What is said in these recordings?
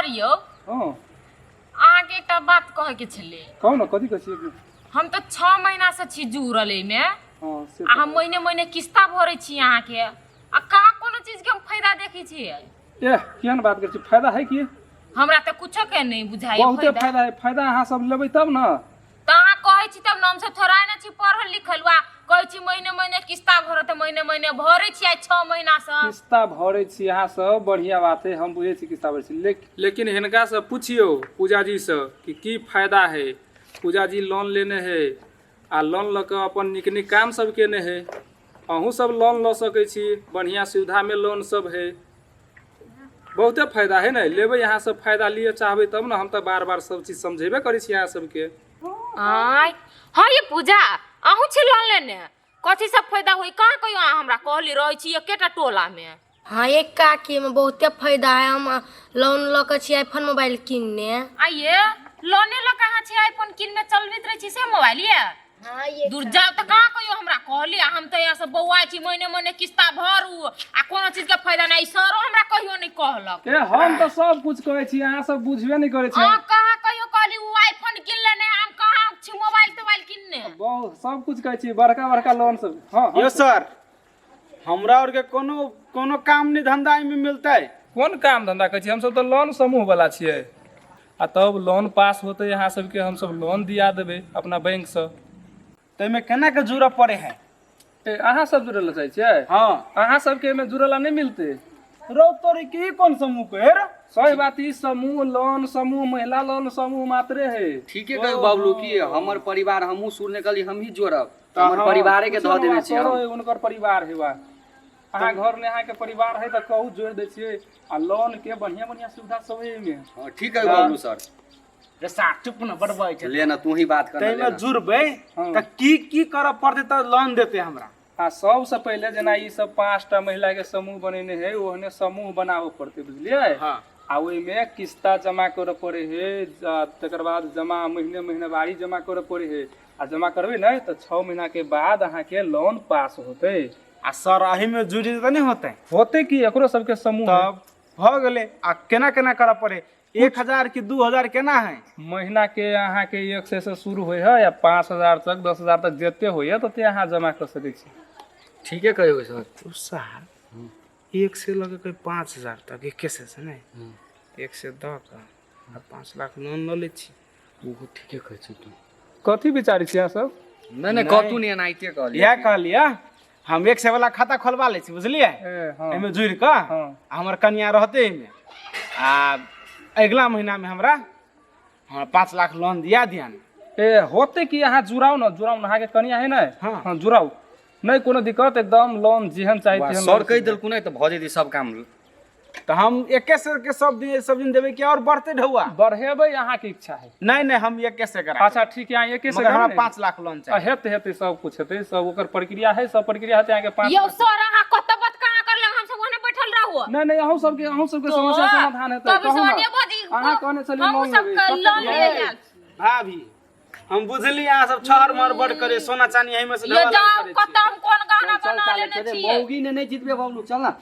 Sir यो आगे एक बात कहे के छले। कहू ना कथी कहै हम तो 6 महीना से छी जुड़ल एमे। हम महीने महीने किस्ता भरे छी यहाँ के आ का कोनो चीज के हम फायदा देखै छी। केहन बात कर छी, फायदा है कि हमरा तो कुछो के नहीं बुझाई। बहुते फायदा है, फायदा अहाँ सब लेबै तब ना। त अहाँ कहै छी तब नाम से थोड़ा ना छी पढ़ल लिखल बा। कहै छी महीने महीने किस्ता भरत, महीने महीने भरे छी 6 महीना से किस्ता भरे छी अहाँ सब, बढ़िया बात है, हम बुझे छी किस्ता भरे छी। लेकिन हिनका से पूछियो पूजा जी से कि की फायदा है। पूजा जी लोन लेने है आ लोन ल के अपन निक निक काम सब केने है। अहूँ सब लोन ल सकै छी, बढ़िया सुविधा में लोन सब है, बहुते फायदा है ना। लेबै यहाँ सब फायदा लिए चाहबै तब ना। हम तो बार बार सब चीज समझेबे करै छी यहाँ सबके। आय हां ये पूजा अहूँ छी लोन लेने, कथी सब फायदा होई कहां कहियो अहाँ हमरा कहली रहै छी एकेटा टोला में। हाँ एक काकी में बहुते फायदा है। हम लोन लके छी आईफोन मोबाइल किनने। आइए लोने ल कहां छी आईफोन किनने चलबित रही छी से मोबाइल ये। हाँ ये दूर जाओ तो कहां कहियो हमरा कहली। हम तो यहाँ से बौआ छी महीने महीने किस्ता भरू आ कोनो चीज के फायदा नहीं। सरो हमरा कहियो नहीं कहलक। हम तो सब कुछ कहै छी, अहाँ सब बुझबे नहीं करै छी। कहां कहियो कहली उ आईफोन किन लेने, हम कहां छी मोबाइल किनने। बहुत सब कुछ कहै छी, बड़का बड़का लोन सब। हां यो सर, हमरा और के कोनो काम नहीं धंधा में मिलता है। कोन काम धंधा कहै छी, हम सब तो लोन समूह वाला छियै। आ तब लोन पास होते यहाँ सबके हम सब लोन दिया देबै अपना बैंक से। तो में केना के जुड़ा पड़े है। अहाँ सब जुड़ल चाहै छियै। हाँ अहाँ सबके में जुड़ला नहीं मिलते। रो तोरी की कौन समूह के है रे? सही बात, ई समूह लोन समूह महिला लोन समूह मात्रे है। ठीके कहू बाबलू की हमर परिवार हमहू सुनने कली हम ही जोड़ब, हमर परिवारे के धऽ देबे छी हम। उनकर परिवार है बा। अहाँ घर में अहाँ के परिवार है त कहू जोड़ दे छियै आ लोन के बढ़िया बढ़िया सुविधा सब है में। हां ठीक है बाबलू सर। रे सा चुप न बड़बाई छै। ले ना तू ही बात कर। तै में जुड़बै त की करब पड़ते त लोन देते हमरा। आ सबसे पहले जना ई सब 5टा महिला के समूह बनेने है, ओहने समूह बनावे पड़ते बुझलिए। हां आ ओइ में किस्ता जमा करे पड़े है, तकर बाद जमा महीने महीने बारी जमा करे पड़े है। आ जमा करबे नहीं तो 6 महीना के बाद अहाँ के लोन पास होते। आ सर अही में जुड़ी त नहीं होते कि एकरो सबके समूह तब भ गेले। आ केना केना करब पड़े, 1000 की 2000 केना है? महीना के अहाँ के 1 से शुरू होय है या 5000 तक 10000 तक जेते होय है तते अहाँ जमा कर सकै छी। ठीके कहै सर। तो सर 1 से लगे कोई 5000 तक 1 से नहीं 1 से 10 का 5 लाख लोन ल ले छी। वो ठीके कहै छी तू। कथी विचारी छी अहाँ सब? नहीं कतू नहीं एनाइते कहलिए। यह कहलिए हम 1 से वाला खाता खोलवा ले छी बुझलिए। हां एमे जुड़ के हमर कन्या रहते एमे आ अगला महीना में हमरा 5 लाख लोन दिया दियान। होते कि अहाँ जुड़ाओ ना अहाँ के कन्या है ना। हां जुड़ाओ, नहीं कोनो दिक्कत, एकदम लोन जेहन चाहिए तेहन। सर कह देलकु नहीं तो भ जेती सब काम। तो हम 1 से के सब दिन देबे कि और बढ़ते ढौआ बढ़ेबै अहाँ के इच्छा है? नहीं हम 1 से करा। अच्छा ठीक है, यहाँ 1 से हमरा 5 लाख लोन चाहिए। हेते सब कुछ हेते, सब ओकर प्रक्रिया है, सब प्रक्रिया हेते अहाँ के 5। यो सर अहाँ कत बात कहां करले, हम सब ओने बैठल रहू। नहीं अहू सबके समस्या समाधान हेतै। तब सोनिया बोदी अहाँ कहने चली हम लोन सब लोन ले जाल। भाभी हम बुझली यहाँ सब छहर मरबड़ करे, सोना चांदी यही में से ये जाओ कत हम कोन गाना बना लेने छी। मौगी ने नहीं जितबे बाबलू चल ना।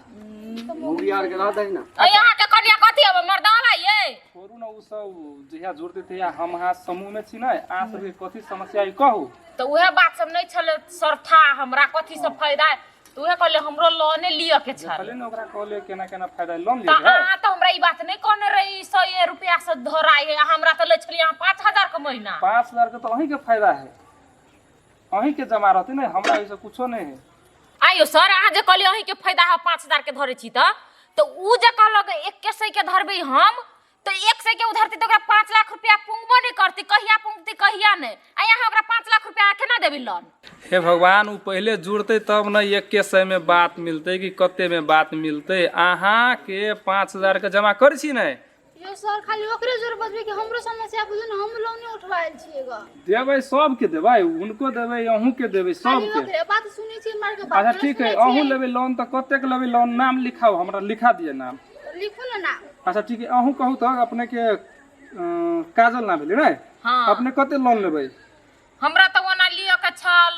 मौगी यार के रहत है ना। यहाँ के कन्या कथी अब मर्दावा ये छोड़ू ना, उ सब जहिया जुड़ते थे हम अहाँ समूह में छी ना। अहाँ सबके कथी समस्या है कहू। तो उहे बात सब नहीं छले सर था हमरा कथी सब फायदा है। तो उहे कहले हमरो लोन लियो के छल। कहले ना ओकरा कहले केना फायदा लोन तो ले है। हां तो हमरा ई बात नहीं कहने रही 100 रुपया से धराई है। हमरा तो ले छली यहाँ 5000 के महीना। 5000 के तो अहीं के फायदा है, अहीं के जमा रहते ना, हमरा ऐसे कुछो नहीं है। आइयो सर अहाँ जे कहली अहीं के फायदा है 5000 के धरे छी तो उ जे कहलक 1 से के धरबे हम तो 1 से के उधरती तो ओकरा 5 लाख रुपया पुंगबो नहीं करती, कहिया पुंगती कहिया नहीं। आ यहाँ ओकरा 5 लाख रुपया केना देबी लोन? हे भगवान, उ पहले जुड़ते तब ना 1 से में बात मिलते कि कते में बात मिलते। अहाँ के 5000 के जमा कर छी नहीं। यो सर खाली ओकरे जोर बजबे कि हमरो समस्या बुझू ना, हम लोन नहीं उठवाएल छिएगा। देबै सब के देबै, उनको देबै अहू के देबै सब के। ओकरे बात सुनै छी मार के बात। अच्छा ठीक है, अहू लेबै लोन तो कते के लेबै लोन, नाम लिखाओ, हमरा लिखा दिए नाम। लिखू ना नाम। अच्छा ठीक है, अहू कहू तो अपने के काजल नाम भेलै नै। हां अपने कते लोन लेबै? हमरा तो ओना लियो के छल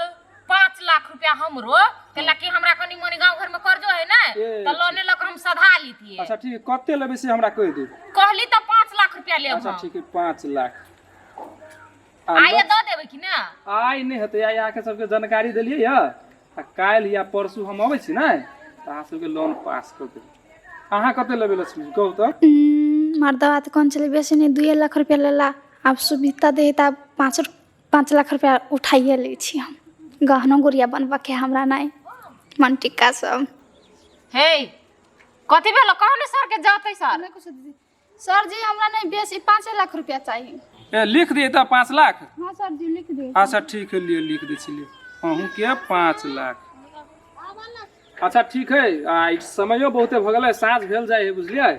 5 लाख रुपया हमरो केला कि हमरा कनी मनी गांव घर में कर्जो है ना तो लोने लक हम सधा लीतिए। अच्छा ठीक है, कते लेबै से हमरा कह दू। कहली तो रुपया लेब अच्छा हम ठीक है 5 लाख आइए दऽ देबै कि ना आइ नहीं हेतै आइ अहाँके सबके जानकारी देलियै या आ काल्हि या परसू हम अबै छी ने तऽ अहाँ सबके लोन पास कर देबै अहाँ कते लेबै लक्ष्मी कहू तऽ मर्दवा तो कौन चले बेसी नहीं 2 लाख रुपया लेला अब सुविधा दे तब 5 लाख रुपया उठाइए ले छी हम गहना गुड़िया बनबा के हमरा नहीं मन टिक्का सब हे कथी भेल कहने सर के जातै सर सर जी हमरा नहीं बेसी 5 लाख रुपया चाहिए ए लिख दिए तऽ 5 लाख हाँ सर जी लिख दे अच्छा ठीक है लिए लिख दै छी अहूँ के 5 लाख अच्छा ठीक है आ समयो बहुते भ गेलै साँझ भेल जाइ है बुझलियै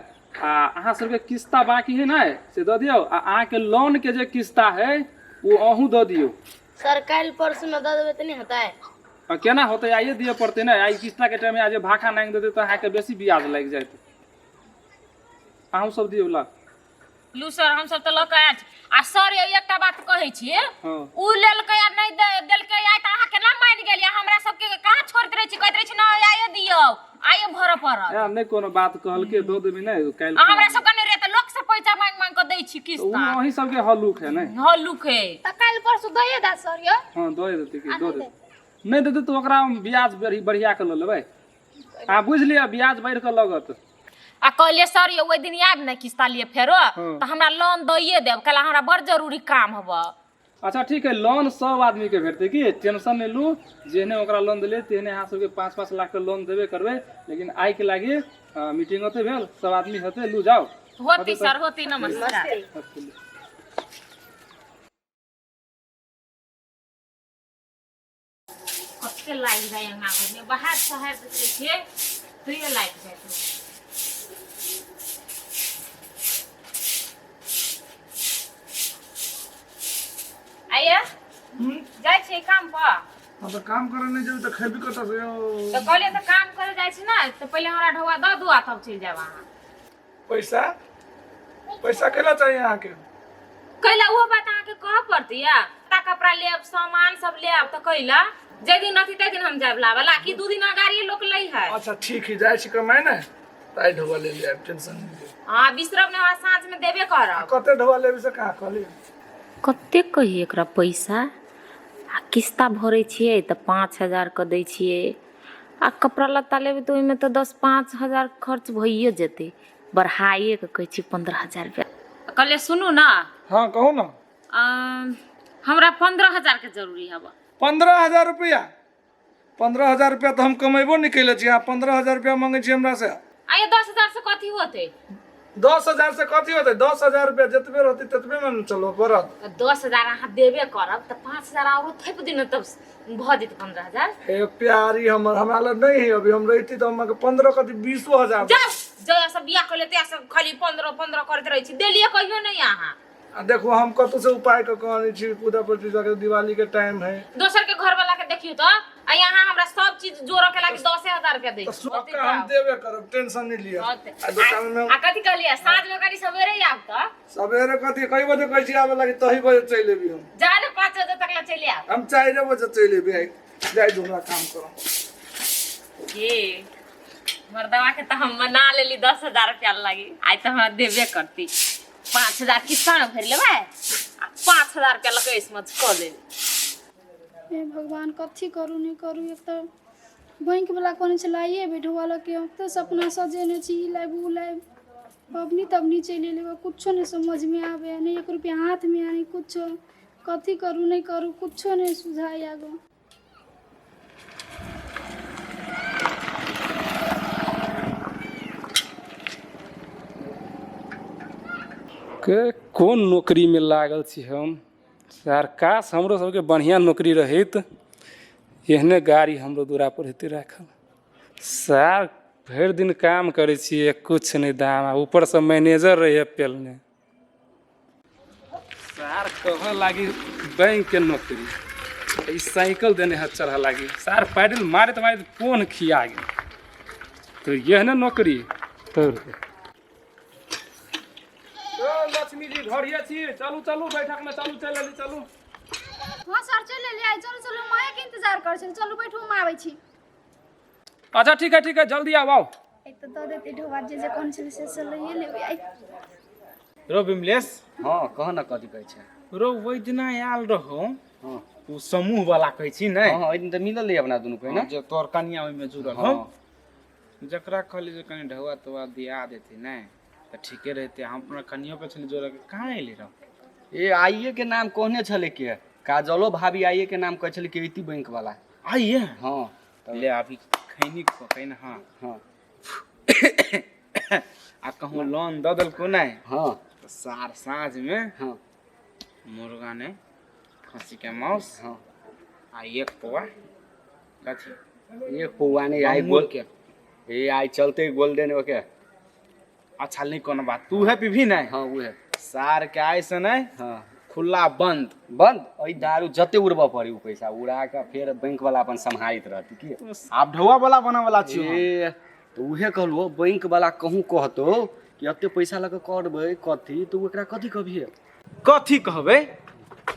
आ अहाँ सबके किस्ता बाकी है ना से दऽ दियौ आ अहाँके लोन के जे किस्ता है वो अहूँ दऽ दियौ सर काल्हि परसू में दऽ देबै तऽ नहीं होतै आ केना होतै आइए दिए पड़तै ना आई किस्ता के टाइम में आज भाखा नांग देतै तऽ अहाँके बेसी ब्याज लागि जायत अहूँ सब दियौ ला लू सर हम सब तऽ लऽ के आयल छी आ सर एकटा बात कहै छी हाँ उ लेलकै आ नहीं देलकै आइ तऽ अहाँ केना मान गेलियै हमरा सबके कहाँ छोड़ित रहै छी कहैत रहै छी ना आइए दियौ आइए भरऽ पड़त या नहीं कोनो बात कहलकै दऽ देबै ना काल्हि आ हमरा सबके नहीं रहै तऽ लोक से पैसा मांग मांग के दै छी किस्ता उ अहीं सबके हल्लुक है ना हो लुके तो कल परसू दइए दा सर यो हाँ दऽ देतै कि दऽ देतै नहीं देतै तऽ ओकरा ब्याज बढ़िया के लऽ लेबै आ बुझ लिअ ब्याज बढ़ि कऽ लगत आ कहलिए सर ये ओइ दिन आब ने किस्ता लिए फेरो हाँ। तो हमरा लोन दइए देब कल हमरा बड़ जरूरी काम हबा अच्छा ठीक है लोन सब आदमी के भेटतै की टेंशन नहीं लू जेहने ओकरा लोन देलियै तेहने अहाँ सबके 5-5 लाख के लोन देबे करबै लेकिन आइ के लागी मीटिंग होते भेल सब आदमी हेतै लू जाओ होती सर होती नमस्कार कते लाइट जाय यहाँ घर में बाहर शहर देखे छिए फ्री लाइट जाय आइए जाय छी काम पर अब काम करे नहीं जेबे त खेबी कत से तो कहलिए तो काम करे जाय छी ना तो पहले हमरा ढौआ दऽ दू आ तब चल जाब अहाँ पैसा पैसा केला चाहिए यहाँ के कैला वो बात अहाँ के कह पड़ती या ता कपड़ा लेब सामान सब लेब तो कैला जे दिन अथी ते दिन हम जाब लावला कि 2 दिन गाड़ी लोक लई है अच्छा ठीक है जाय छी कमाए ना ताई ढोवा ले ले टेंशन नहीं हां बिसरब ने हमरा साँझ में देबे करब कते ढोवा लेबे से कहाँ कहली कते कही एकरा पैसा आ किस्ता भरे छिए त 5000 क दै छिए आ कपड़ा लत्ता लेबे तो ओइमे तो 10-5 खर्च भइए जेते बढ़ाइए के कहै छी 15000 रुपया कहले सुनू ना हाँ कहू ना हमरा 15000 के जरूरी हबा 15,000 रुपया 15,000 रुपया तो हम कमेबो नहीं कैले छी 15,000 रुपया मांगे छी हमरा से आइए 10000 से कथी होते 10,000 से कथी होते 10,000 रुपया जतबे रहते ततबे में चलो परत 10000 अहाँ देबे करब त 5000 और थेप दिन तब भ जेत 15000 हे प्यारी हमर हमरा लग नहीं है अभी हम रहती तो हम 15 कथी 20,000 जा जया सब बियाह कर लेते सब खाली 15 करत रही छी देलिए कहियो नहीं अहाँ देखो हम कतौ से उपाय क कहनी छी पूजा प्रतिष्ठा के दिवाली के टाइम है दोसर के घर वाला के देखियो तो आ यहाँ हमरा सब चीज जोड़ के लागी 10,000 रुपया दे तो सब का हम देबे करब टेंशन नहीं लिया आ दुकान में आ कथी कहलिए साँझ में करी सवेरे ही आब त सवेरे कथी कई बजे कहै छी आबे लागी तही बजे चल लेबी हम जाने 5 बजे तक ला चले आब हम 4 बजे चल लेबी जाई दूसरा काम करो ये मर्दवा के त हम मना लेली 10,000 रुपया लागी आई त हमरा देबे करती 5,000 किस्ता में भर लेबै आ 5,000 रुपया लके इसमें क देबे हे भगवान कथी करू नहीं करू एक तो बैंक वाला कोने चलाइए बैठवा लगे तो सपना सजेने छी लाइब उ लाइब अबनी तबनी चले लेबे कुछो नहीं समझ में आवे नहीं 1 रुपया हाथ में आनी कुछो कथी करू नहीं करू कुछो नहीं सुझाई आगो के कौन नौकरी में लागल छी हम यार काश हमरो सबके बढ़िया नौकरी रहित एहने गाड़ी हमरो दूरा पर हेते राखल सार भरि दिन काम करे छिए कुछ नहीं दाम ऊपर से मैनेजर रहे पेलने सार कह लागी बैंक के नौकरी ई साइकिल देने है चढ़ा लागी सार पैडल मारे तो कौन खिया गए तो एहने नौकरी तो लक्ष्मी जी घरिया छी चलू चलू बैठक में चलू चल लेली चलू हां सर चल ले आई चलो चलो माया के इंतजार कर छी चलू बैठू हम आबै छी अच्छा ठीक है जल्दी आओ एक तो दे देती ढोवा जे कौन चले से ले लेबे आई रो विमलेश हाँ कह न कथी कहै छै। रो ओइ दिना आयल रहो हाँ उ समूह वाला कहै छी नै हाँ ओइ दिन त मिलल रही अपना दुनू के ना। जे तोर कनिया ओइमे जुड़ल हाँ हो जकरा कहली जे कनी ढौआ तौआ दिया देती नै त ठीके रहते। हम अपना कनियो पे छली जोर के कहाँ एली रहो। ए आइए के नाम कहने छले के काजलो भाभी आइए के नाम कहै छले के इति बैंक वाला। आइए हाँ ले अभी खैनी को कहन हाँ हाँ आ कहूँ लोन द दल को नै हाँ तो सार साँझ में हाँ मुर्गा ने खसी के मांस हाँ आ एक पौआ कथी एक पौआ नहीं आई अंगूर बोल के ए आई चलते गोल्डन ओके। अच्छा नहीं कोनो बात तू है पीभी नहीं हाँ वो है। सार के आय से नहीं हाँ खुला बंद बंद ओइ दारू जते उड़बा पड़ी उ पैसा उड़ा के फिर बैंक वाला अपन संभालित रहती की। आप ढौआ वाला बना वाला छियो ए तो उहे कहलु बैंक वाला कहूँ कहतो कि अते पैसा लगे करबै कथी तो एकरा कथी कभिए। कथी कहबे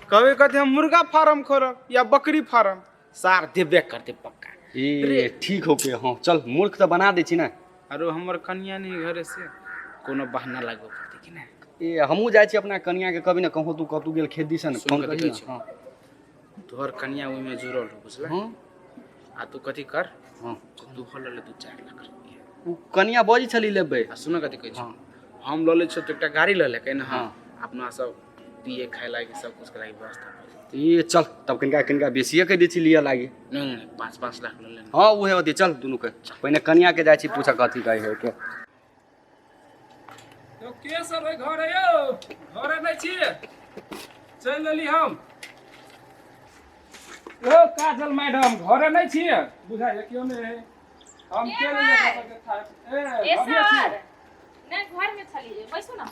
कहबे कथी हम मुर्गा फार्म खोरब या बकरी फार्म सार देबे करते पक्का। ए ठीक हो के हाँ चल मूर्ख तो बना दे छी ना। अरे हमर कन्या नहीं घरे से कोनो बहाना लागो करते कि ना। ए हमहू जाय छी अपना कन्या के कभी ना कहूँ तू कतू गेल खेत दिसन सुन फोन के करी देखै ना। छी। हाँ तोहर कन्या ओइ में जुड़ल हो बुझला हाँ आ तू कथी कर हाँ तू होल ले 2-4 लाख रुपया उ कन्या बजी छली लेबै। आ सुन कथी कहै छी हाँ हम ल ले छ तो एकटा गाड़ी ल ले कहन हां हाँ। अपना सब पिए खाए लागी सब कुछ के लागी व्यवस्था कर। ए चल तब कनिका कनिका बेसिए के दै छी लिया लागी। नहीं 5-5 लाख ल ले हाँ उहे होती चल दुनू के पहिने कन्या के जाय छी पूछा कथी कहै है के। तो के सब है घर यौ घरे नहीं छी चल लेली हम। ओ काजल मैडम घरे नहीं छी बुझाइए क्यों नहीं है हम के लिए के था ए ए अभी छी। सर नहीं घर में चलिए बैसो ना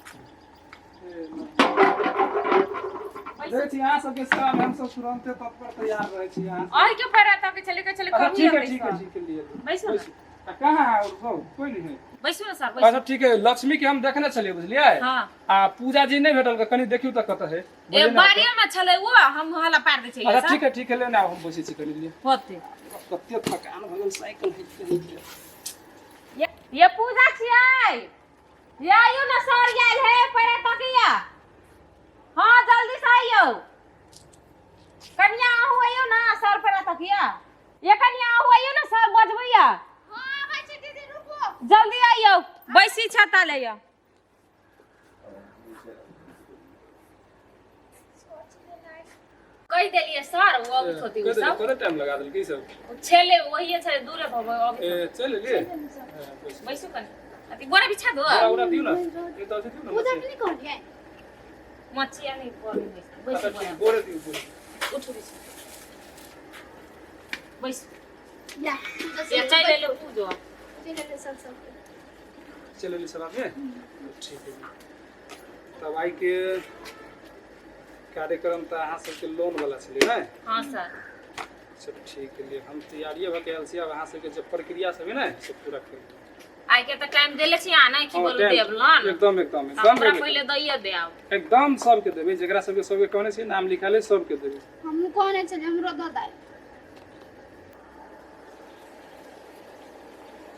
देख छी यहाँ सबके काम हम सब तुरंत तत्पर तैयार रहे छी यहाँ। और क्यों पर रहता के चले अच्छा कभी ठीक है ठीक है ठीक है लिए बैसो ना कहाँ है और कोई नहीं है। बैसो ना सर अच्छा बैसो ठीक है लक्ष्मी के हम देखने चलिए बुझलिए। हां आ पूजा जी नहीं भेटल कनी देखियो त कत है। ए बारिया में चले वो हम हला पार दे छै अच्छा ठीक है लेना हम बसे छी कनी लिए होते कते थकान भ गेल साइकिल है। ये पूजा छियै ये आइयो ना सर गेल है परे तकिया हां जल्दी से आइयो कन्या आहू आइयो ना सर परे तकिया ये कन्या आहू आइयो ना सर बजबैया हां आबै छी दीदी रुको जल्दी आइयो बैसी छाता लेया कह देलिए सर वो अभी होती कते सब थोड़ा टाइम लगा देल की सब छेले वही छै दूरे भव अभी ए चल लिए बैसो कनी अति बोरा बिछा दो पूरा दियो ना ये तो दियो ना पूजा के नहीं कहलिए मछिया नहीं पड़ी अच्छा बैसो ठीक बोरे दियो बोरे उठ बैसो बैसो या ये चले लो पूजो चले सब चल ले सब में ठीक है। तब आई के कार्यक्रम त अहाँ सबके लोन वाला छलै नै। हां सर सब ठीक है लिए हम तैयारी भ के छी अब अहाँ सबके जे प्रक्रिया सब है ना सब पूरा कर आई के त टाइम देले छी आ नहीं कि हाँ, बोल देब लोन एकदम हमरा पहले दैए देब एकदम सबके देबै जेकरा सबके कहने छी नाम लिखाले सबके देबै। हमहू कहने चले हमरो दादा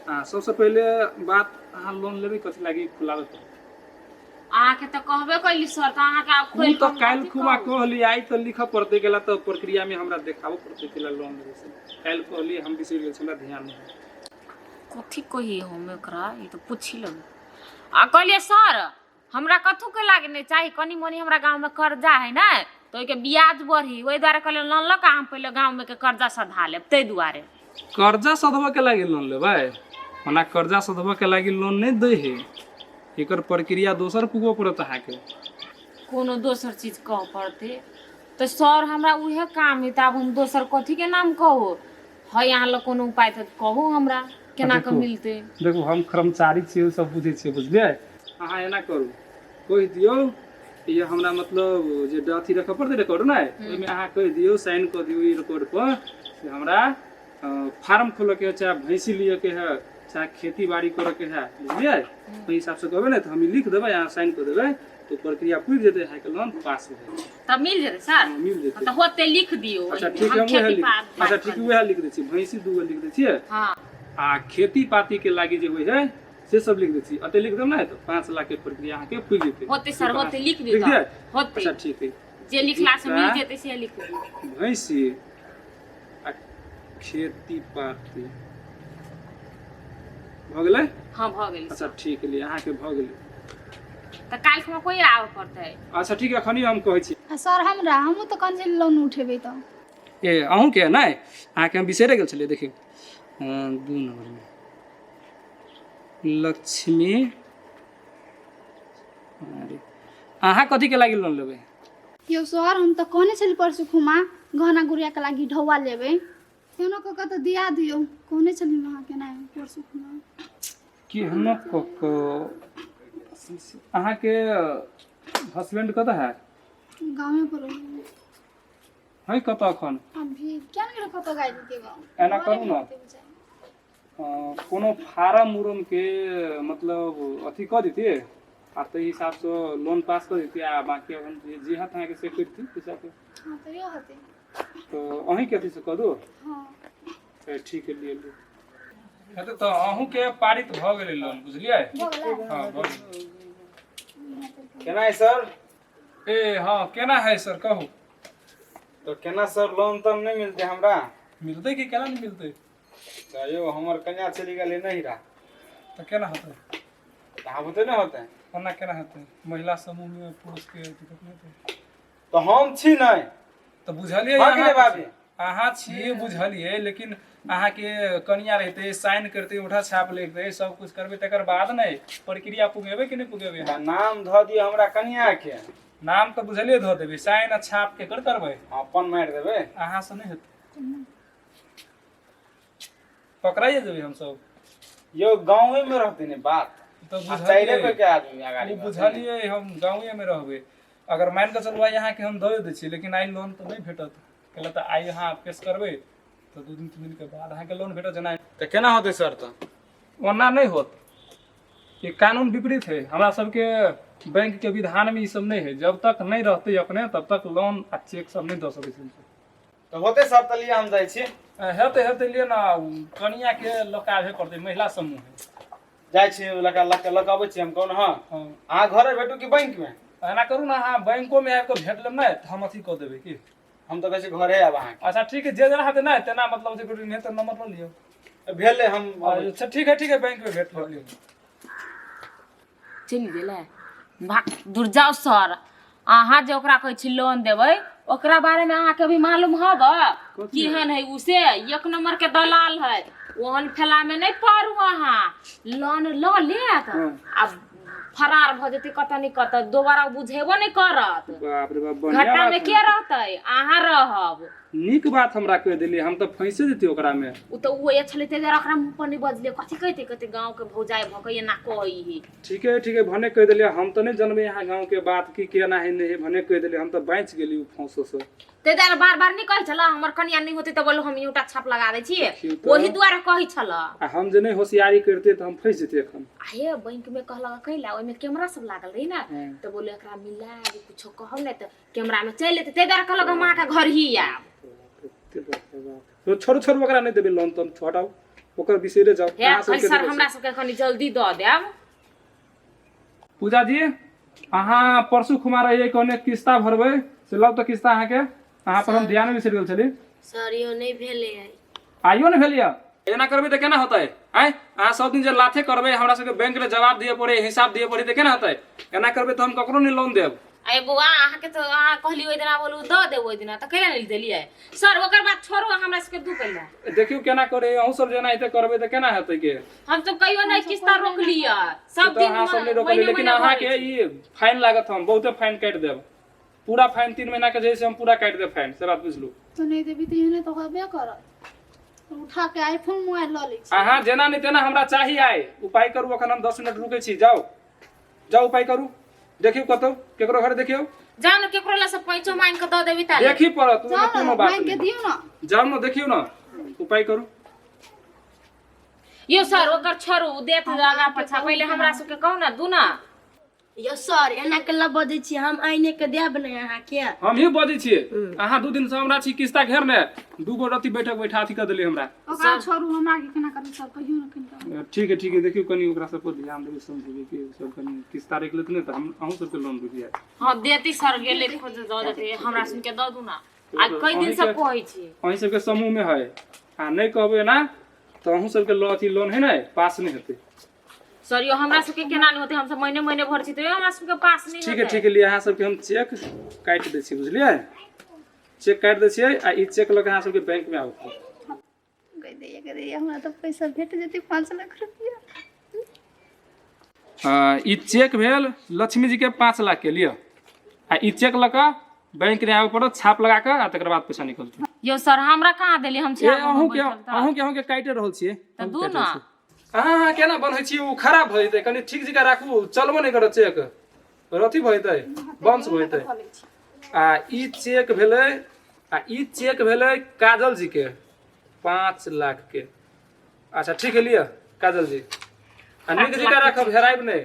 हाँ सबसे पहले बात अहाँ लोन लेबै कथी लागी खुलावे पर अहाँ के त कहबे कैली सर त अहाँ के आप उ खोल तो काल खुमा कहली आई तो लिख पड़ते गेला तो प्रक्रिया में हमरा देखाबो पड़ते केला लोन लेबै से काल कहली हम बिसरि गेल हमरा ध्यान नहीं। कथी कही हम एकरा ई तो पूछि लो आ कहलिए सर हमरा कथु के लागे नहीं चाहिए कनी मनी हमरा गांव में कर्जा है ना तो के ब्याज बढ़ी ओइ द्वारे कहले लोन ल का हम पहले गांव में के कर्जा सधा लेब तै दुआरे कर्जा सधबा के लागी लोन लेबै मना कर्जा सधबा के लागी लोन नहीं दै है एकर प्रक्रिया दोसर पुगो पड़त अहाँ के कोनो दोसर चीज कह पड़ते तो सर हमरा उहे काम है त अब हम दोसर कथी के नाम कहू है यहाँ ल कोनो उपाय त कहू हमरा केना के मिलते। देखो हम कर्मचारी छियै सब बुझै छियै बुझलियै अहाँ एना करू कहि दियौ ये हमरा मतलब जे अथी रख पड़ते रिकॉर्ड ना ओइमे अहाँ कहि दियौ साइन कर दियौ ई रिकॉर्ड पर से हमरा फार्म खोले के चाहे भैंसी लिए के है चाहे खेती बाड़ी करे के है बुझलियै ओहि हिसाब से कहबै ना तो हम लिख देबै अहाँ साइन कर देबै तो प्रक्रिया पूरी जेतै है के लोन पास हो जाए तब मिल जेतै सर मिल जेतै। त होते लिख दियो अच्छा ठीक है हम वह लिख अच्छा ठीक है वह लिख दै छी भैंसी दूगो लिख दै छियै हां आ खेती पाती के लागी जे होय है से सब लिख देती अते लिख देम ना तो 5 लाख के प्रक्रिया अहाँ के पूरी जेते होते सर होते लिख दी लिख दिया होते अच्छा ठीक है जे लिखला से मिल जेते से लिख दी भैंसी आ खेती पाती भ गेलै हां भ गेल अच्छा ठीक है अहाँ के भ गेलै त काल में कोई आवे पड़तै अच्छा ठीक है अखनी हम कहै छी सर हमरा हमहूँ तऽ कन से लोन उठेबै तऽ ए अहूँ के नै अहाँ के हम बिसरे गेल छलिए देखियो 2 नंबर में लक्ष्मी अरे अहाँ कथी के लागि लोन लेबै यौ सर हम तऽ कहने छली परसू खुमा गहना गुड़िया के लागि ढौआ लेबै केना कऽ कऽ तऽ दिया दियौ कहने छली अहाँ के नहि परसू खुमा कि हम अहाँ के हस्बैंड कतऽ है गाँवे पर है कतऽ एखन अभी क्या नहीं कतऽ गाय के गाँव एना करू ना कोनो फार्म उरम के मतलब अथी कऽ देतिए आ ताहि हिसाब से लोन पास कर देती आ बाकी अपन जे हाथ अहाँ के से करती पैसा के हां तो यो हते तो अहीं के अथी से कर दो हां ठीक है लिए लो हेतै तो अहूँ के पारित भ गेलै लोन बुझलियै हां केना है सर ए हां केना है सर कहू तो केना सर लोन तो नहीं मिलते हमरा मिलतै कि केना नहीं मिलतै यो हमर कन्या चली गेलै नहिरा तो केना होतै कहाँ होते ना होते ओना केना हेतै महिला समूह में पुरुष के दिक्कत नहीं हेतै तो हम छी नहीं तो बुझलिए भाग रे बाबी अहाँ छिए बुझलिए लेकिन अहाँ के कनिया रहते साइन करते उठा छाप लेते सब कुछ करबे तकर बाद नहीं प्रक्रिया पुगेबे कि नहीं पुगेबे नाम ध दियो हमरा कन्या के नाम तो बुझलिए ध देबे साइन आ छाप के कर करबे अपन मार देबे अहाँ से नहीं हेतै पकड़ाइए देबे हम सब यो गांवे में रहते ने बात तो चाइरे पे के आदमी आगाड़ी वो बुझलिए हम गांवे में रहबे अगर मान के चलबा यहाँ के हम दे दै छी लेकिन आई लोन तो नहीं भेटत कहला त आई यहाँ पेश करबे तो 2 दिन 3 दिन के बाद अहाँ के लोन भेटत जना तो केना होते सर तो ओना नहीं होत ये कानून विपरीत है हमरा सबके बैंक के विधान में ई सब नहीं है जब तक नहीं रहते अपने तब तक लोन आ चेक सब नहीं दे सकै छी तो होते सर त लिए हम जाय छी हेते हेते लिए ना कनिया के लकावे पड़ते महिला समूह है जाय छी लगाबै छी हम कोन हां आ घरे भेटू कि बैंक में एना करू ना अहाँ बैंको में आबि के भेट लेब ना हम अथी कऽ देबै की हम तो कहै छी घरे आब अहाँ अच्छा ठीक है जे जना हाथे ना तेना मतलब अथी करू नहीं तो नंबर ल लियो भेले हम अच्छा ठीक है बैंक में भेट लियो चली गेलै भाग दूर जाओ सर अहाँ जे ओकरा कहै छी लोन देबै ओकरा बारे में अहाँ के भी मालूम होगा केहन है उसे 1 नंबर के दलाल है ओहन फेला में नहीं पड़ू अहाँ लोन ल लेत आ फरार भ जेतै कतऽ नहीं कतऽ दोबारा बुझेबो नहीं करत बाप रे बाप बढ़िया घाटा में के रहतै अहाँ रहब नीक बात हमरा कह देली हम तो फंसे देती ओकरा में उ तो वो छले ते जरा ओकरा मुंह पर नहीं बजले कथि कहते गांव के भौजाई भकै ना कही ठीक है भने कह देली हम तो नहीं जानबे यहाँ गांव के बात की केना है नहीं भने कह देली हम तो बच गेली उ फंसो से ते दार बार-बार नहीं कहै छला हमर कन्या नहीं होते त बोलो हम यूटा छाप लगा दै छी ओही द्वारा कहै छला आ हम जे नहीं होशियारी करते तो हम फंस जेते एखन आये बैंक में कहला कहला ओय में कैमरा सब लागल रही ना तो बोले एकरा मिला दे कुछ कहब नै त कैमरा में चल लेते ते दार कहला मां का घर ही आ तो छोड़ ओकरा नहीं देबे लोन तुम हटाओ ओकर बिसेरे जाओ हे सर हमरा सब के कनी जल्दी द देब पूजा जी अहाँ परसू कुमार ये कोने किस्ता भरबे से लब तो किस्ता अहाँ के अहाँ पर हम ध्यान में बिसर गेल छली सर यो नहीं भेले है आइयो ने भेलिया एना करबे त केना होतै आय अहाँ सब दिन जे लाथे करबे हमरा सबके बैंक ले जवाब दिए पड़े हिसाब दिए पड़े त केना होतै एना करबे त हम ककरो नहीं लोन देब आय बुआ अहाँ के तो अहाँ कहली ओइ दिना बोलू द दे ओइ दिना त कैला नहीं देलियै सर ओकर बात छोड़ो हमरा सबके दू कैला देखियो केना करे अहू सब जेना इते करबे त केना हेतै के हम तो कहियो नहीं किस्ता रोक लिया सब दिन अहाँ सब नहीं रोकले लेकिन अहाँ के ई फाइन लागत हम बहुते फाइन काट देब पूरा फाइन 3 महीना के जैसे हम पूरा काट देब फाइन से बात बुझलू तो नहीं देबी तो इने तो होबे करत उठा के आईफोन मोबाइल ल लै छी अहाँ जेना नहीं तेना हमरा चाहिए आए उपाय करू अखन हम 10 मिनट रुकै छी जाओ उपाय करू देखियो कतो केकरो घर देखियो जान केकरो ला सब पैंचो मांग के द देबी ता देखी पड़त कोनो बात बैंक के दियो ना जाओ न देखियो न उपाय करू यो सर ओकर छोड़ू देत आगा पछा पहले हमरा सब के कहू ना दू ना यो सर एना के ला बजै छी हम आइने के देब ने अहाँ के हम ही बजै छियै अहाँ 2 दिन से हमरा छी किस्ता घेरने 2 गो रति बैठक बैठा अथी कर देलिए हमरा ओकरा छोड़ू हमरा के केना करू सर कहियो न किनका ठीक है देखियो कनी ओकरा सब पर ध्यान देबै समझबै कि सब कनी किस्ता रेख लेत ने त हम अहूँ सबके लोन दे दिया हां देती सर गेले खोज द देते हमरा सुन के द दू ना आ कई दिन से कहै छी अहीं सबके समूह में है आ नहीं कहबै ना तो अहूँ सबके अथी लोन है ना पास नहीं हेतै सर यो हमरा सबके केना नहीं होते हम सब महीने महीने भर छी तो हमरा सबके पास नहीं होते ठीक है लिए अहाँ सबके हम चेक काट दै छी बुझलिए चेक काट दै छियै आ ई चेक लग अहाँ सबके बैंक में आउ कह दे हमरा तो पैसा भेट जेतै 5 लाख रुपया ई चेक भेल लक्ष्मी जी के 5 लाख के लिए आ ई चेक लग बैंक में आवे पड़त छाप लगा के आ तकर बाद पैसा निकलतै यो सर हमरा कहाँ देली हम छी अहूँ के काटे रहल छियै त दू ना अहाँ केना बनै छी उ खराब भ जेतै कनी ठीक जगह राखू चलबो नै करत चेक रथी भ जेतै बंश भ जेतै आ ई चेक भेलै काजल जी के 5 लाख के अच्छा ठीक है लिया काजल जी आ निक जगह राखब हेराइब नै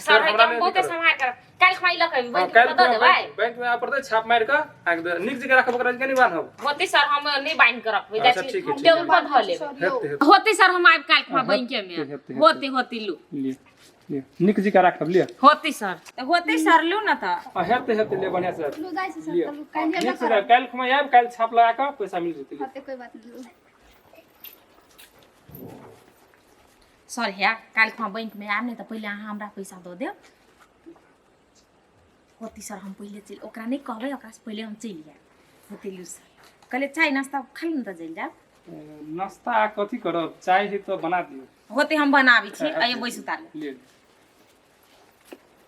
सर हमरा को के समाय कर काल खमाई लकै बैंक में द देबै बैंक में आ पड़तै छाप मार के आ निक जगह राखब ओकरा के नै बान्हब होती सर हम नहीं बाइन कर रखबै अच्छा, जाय ठीक है, छी ठीक है। टेबल पर ध लेब होती सर हम आइब काल खमा बैंक में होती लू लिया निक जगह राखब लिया होती सर होती सर लू ना त हेते ले बढ़िया से लो जाय से लिया सर काल निक जगह काल खमा आइब काल छाप लगा के पैसा मिल जेतै होते कोई बात नहीं सर है काल खमा बैंक में आब नै त पहिले अहाँ हमरा पैसा द देब होती सर हम पहिले चल ओकरा नहीं कहबै ओकरा से पहिले हम चल जाए होती लू सर कहले चाय नाश्ता खा न त जल जाब नाश्ता कथी करब चाय है तो बना दियो होते हम बनाबी छी आइए बैसु ताले ले